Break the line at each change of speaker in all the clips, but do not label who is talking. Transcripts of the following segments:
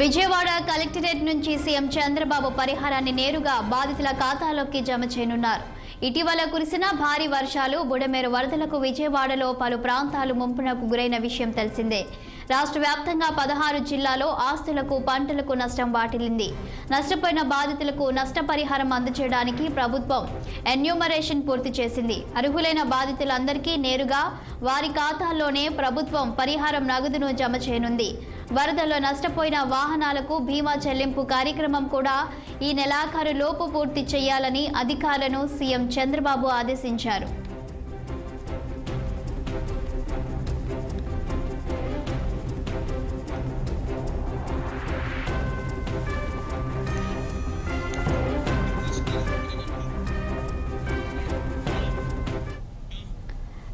Vijayawada collectorate నుంచి CM Chandrababu పరిహారాన్ని నేరుగా బాధితుల ఖాతాలోకి జమ చేయనున్నారు. ఇటీవల కురిసిన భారీ వర్షాలు, బుడమేరు వరదలకు విజయవాడలో పలు ప్రాంతాలు ముంపునకు గురైన విషయం తెలిసిందే. రాష్ట్ర వ్యాప్తంగా 16 జిల్లాలో ఆస్తులకు, పంటలకు నష్టం వాటిల్లింది. నష్టపోయిన బాధితులకు నష్టపరిహారం అందజేయడానికి ప్రభుత్వం ఎన్యూమరేషన్ పూర్తి చేసింది. అర్హులైన బాధితులందరికీ నేరుగా వారి ఖాతాల్లోనే ప్రభుత్వం పరిహారం నగదును జమ చేయనుంది. వరదల్లో నష్టపోయిన వాహనాలకు బీమా చెల్లింపు కార్యక్రమం కూడా ఈ నెలాఖరు లోపు పూర్తి చేయాలని అధికారులను సీఎం చంద్రబాబు ఆదేశించారు.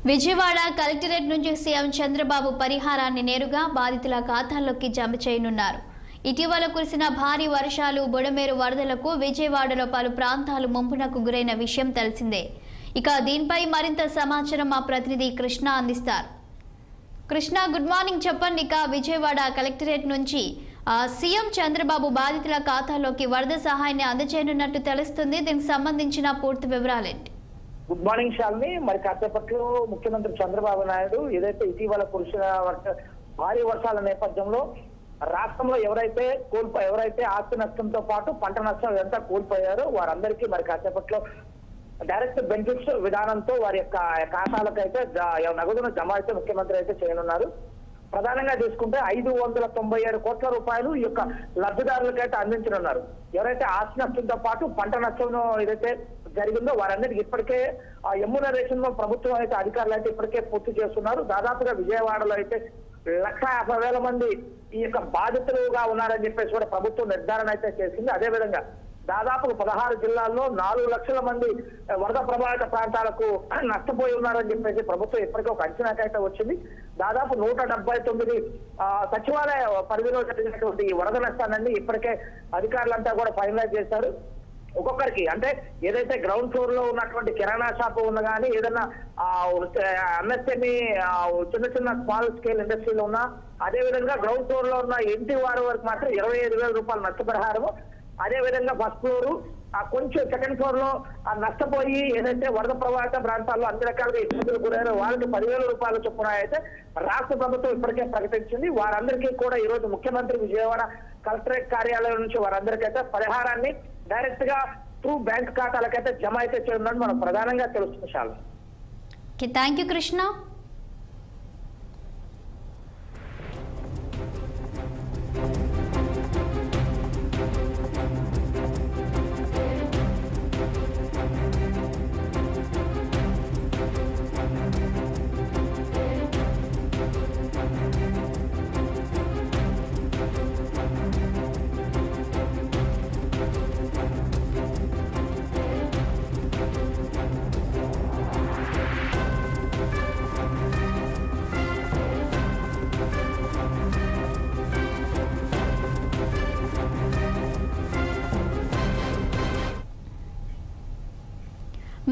విజయవాడ కలెక్టరేట్ నుంచి సీఎం చంద్రబాబు పరిహారాన్ని నేరుగా బాధితుల ఖాతాల్లోకి జమ చేయనున్నారు. ఇటీవల కురిసిన భారీ వర్షాలు, బుడమేరు వరదలకు విజయవాడలో పలు ప్రాంతాలు ముంపునకు గురైన విషయం తెలిసిందే. ఇక దీనిపై మరింత సమాచారం మా ప్రతినిధి కృష్ణ అందిస్తారు. Krishna, good morning. చెప్పండి. ఇక విజయవాడ కలెక్టరేట్ నుంచి సీఎం చంద్రబాబు బాధితుల ఖాతాలోకి వరద సహాయాన్ని అందజేయనున్నట్టు తెలుస్తుంది. దీనికి సంబంధించిన పూర్తి వివరాలేంటి?
Good morning Shalini. మరి కాసేపట్లో ముఖ్యమంత్రి చంద్రబాబు నాయుడు ఏదైతే ఇటీవల కురిసిన భారీ వర్షాల నేపథ్యంలో రాష్ట్రంలో ఎవరైతే ఆస్తి నష్టంతో పాటు పంట నష్టం ఎంత కోల్పోయారో వారందరికీ మరి కాసేపట్లో డైరెక్ట్ బెనిఫిట్స్ విధానంతో వారి యొక్క ఖాతాలకైతే నగదును జమ అయితే ముఖ్యమంత్రి అయితే చేయనున్నారు. ప్రధానంగా తీసుకుంటే 597 కోట్ల రూపాయలు ఈ యొక్క లబ్ధిదారులకైతే అందించనున్నారు. ఎవరైతే ఆస్తి నష్టంతో పాటు పంట నష్టం ఏదైతే జరిగిందో వారందరికీ ఇప్పటికే ఆ ఎమ్యూనరేషన్ ప్రభుత్వం అయితే అధికారులు అయితే ఇప్పటికే పూర్తి చేస్తున్నారు. దాదాపుగా విజయవాడలో అయితే 1,50,000 మంది ఈ యొక్క బాధితులుగా ఉన్నారని చెప్పేసి కూడా ప్రభుత్వం నిర్ధారణ అయితే చేసింది. అదేవిధంగా దాదాపు 16 జిల్లాల్లో 4 లక్షల మంది వరద ప్రభావిత ప్రాంతాలకు నష్టపోయి ఉన్నారని చెప్పేసి ప్రభుత్వం ఇప్పటికే ఒక అంచనాకైతే వచ్చింది. దాదాపు 179 సచివాలయ పరిధిలో జరిగినటువంటి వరద నష్టాన్ని ఇప్పటికే అధికారులంతా కూడా ఫైనలైజ్ చేశారు. ఒక్కొక్కరికి అంటే ఏదైతే గ్రౌండ్ ఫ్లోర్ లో ఉన్నటువంటి కిరాణా షాప్ ఉన్న కానీ ఏదైనా ఎంఎస్ఎంఈ చిన్న స్మాల్ స్కేల్ ఇండస్ట్రీలో ఉన్నా, అదే విధంగా గ్రౌండ్ ఫ్లోర్ లో ఉన్న ఇంటి వారి వరకు మాత్రం 25,000 రూపాయల నష్టపరిహారము, అదే విధంగా ఫస్ట్ ఫ్లోర్ కొంచెం సెకండ్ ఫ్లోర్ లో నష్టపోయి ఏదైతే వరద ప్రభావిత ప్రాంతాల్లో అన్ని రకాలుగా ఇబ్బందులు గురయ్యారో వాళ్ళకి 10,000 రూపాయల చొప్పున అయితే రాష్ట్ర ప్రభుత్వం ఇప్పటికే ప్రకటించింది. వారందరికీ కూడా ఈ రోజు ముఖ్యమంత్రి విజయవాడ కలెక్టరేట్ కార్యాలయం నుంచి వారందరికైతే పరిహారాన్ని డైరెక్ట్ గా త్రూ బ్యాంక్ ఖాతాలకైతే జమ అయితే చేయనున్నట్టు మనం ప్రధానంగా తెలుస్తుంది. చాలా
థ్యాంక్ యూ కృష్ణ.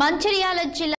మంచిర్యాల జిల్లా